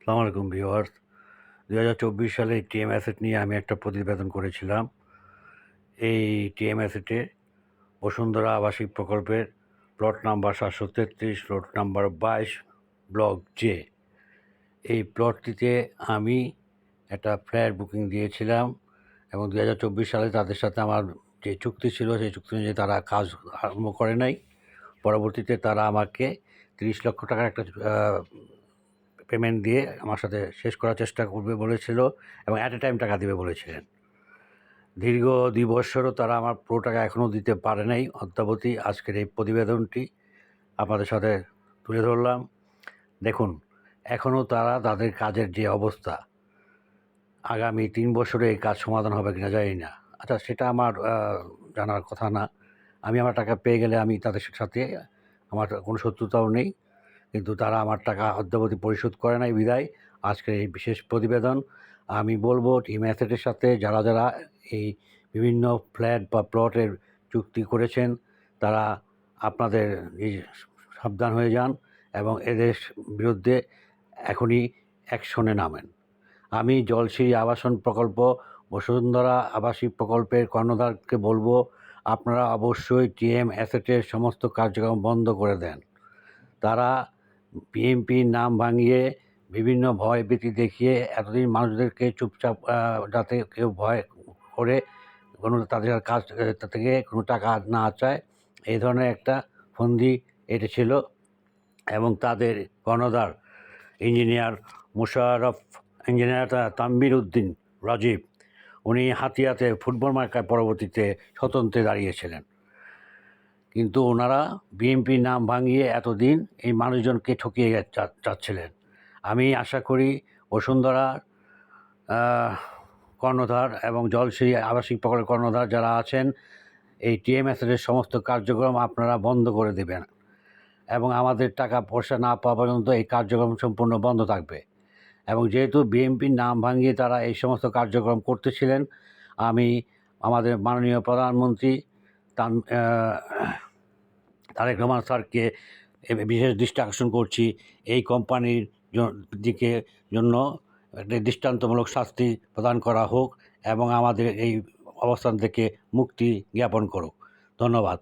আসসালামু আলাইকুম ভিউয়ার্স। ২০২৪ সালে টিএম অ্যাসেট নিয়ে আমি একটা প্রতিবেদন করেছিলাম। এই টিএম অ্যাসেটে বসুন্ধরা আবাসিক প্রকল্পের plot number ৭৩৩, plot number ২২, block J. এই প্লটটিতে আমি একটা ফ্ল্যাট বুকিং দিয়েছিলাম এবং ২০২৪ সালে তাদের সাথে আমার যে চুক্তি ছিল সেই চুক্তি অনুযায়ী তারা কাজ আরম্ভ করে নাই। পরবর্তীতে তারা আমাকে ৩০ লক্ষ টাকার একটা পেমেন্ট দিয়ে আমার সাথে শেষ করার চেষ্টা করবে বলেছিল এবং অ্যাট এ টাইম টাকা দেবে বলেছিলেন। দীর্ঘ ২ বৎসরও তারা আমার পুরো টাকা এখনও দিতে পারে নাই। অদ্যাবধি আজকের এই প্রতিবেদনটি আপনাদের সাথে তুলে ধরলাম। দেখুন, এখনও তারা তাদের কাজের যে অবস্থা, আগামী ৩ বছরে এই কাজ সমাধান হবে কিনা জানি না। আচ্ছা, সেটা আমার জানার কথা না। আমি আমার টাকা পেয়ে গেলে আমি তাদের সাথে আমার কোনো শত্রুতাও নেই, কিন্তু তারা আমার টাকা অদ্যাবধি পরিশোধ করে নাই বিধায় আজকের এই বিশেষ প্রতিবেদন। আমি বলবো টিম অ্যাসেটের সাথে যারা যারা এই বিভিন্ন ফ্ল্যাট বা প্লটের চুক্তি করেছেন তারা আপনাদের সাবধান হয়ে যান এবং এদের বিরুদ্ধে এখনই অ্যাকশনে নামেন। আমি জলসিরি আবাসন প্রকল্প, বসুন্ধরা আবাসিক প্রকল্পের কর্ণধারকে বলবো আপনারা অবশ্যই টিএম অ্যাসেটের সমস্ত কার্যক্রম বন্ধ করে দেন। তারা বিএনপির নাম ভাঙিয়ে বিভিন্ন ভয়ভীতি দেখিয়ে এতদিন মানুষদেরকে চুপচাপ যাতে কেউ ভয় করে কোনো তাদের কাছ থেকে কোনো টাকা না চায়, এই ধরনের একটা ফন্দি এঁটেছিল এবং তাদের কর্ণধার ইঞ্জিনিয়ার মোশাররফ, ইঞ্জিনিয়ার তানভীর উদ্দিন রাজীব, উনি হাতিয়াতে ফুটবল মার্কায় পরবর্তীতে স্বতন্ত্রে দাঁড়িয়েছিলেন। কিন্তু ওনারা বিএনপির নাম ভাঙিয়ে এতদিন এই মানুষজনকে ঠকিয়ে যাচ্ছিলেন। আমি আশা করি বসুন্ধরা কর্ণধার এবং জলসিরি আবাসিক প্রকল্পের কর্ণধার যারা আছেন, এই টিএমএসের সমস্ত কার্যক্রম আপনারা বন্ধ করে দেবেন এবং আমাদের টাকা পয়সা না পাওয়া পর্যন্ত এই কার্যক্রম সম্পূর্ণ বন্ধ থাকবে। এবং যেহেতু বিএনপির নাম ভাঙিয়ে তারা এই সমস্ত কার্যক্রম করতেছিলেন, আমি আমাদের মাননীয় প্রধানমন্ত্রী তারেক রহমান স্যারকে বিশেষ দৃষ্টি আকর্ষণ করছি, এই কোম্পানির দিকে জন্য একটা দৃষ্টান্তমূলক শাস্তি প্রদান করা হোক এবং আমাদের এই অবস্থান থেকে মুক্তি জ্ঞাপন করুক। ধন্যবাদ।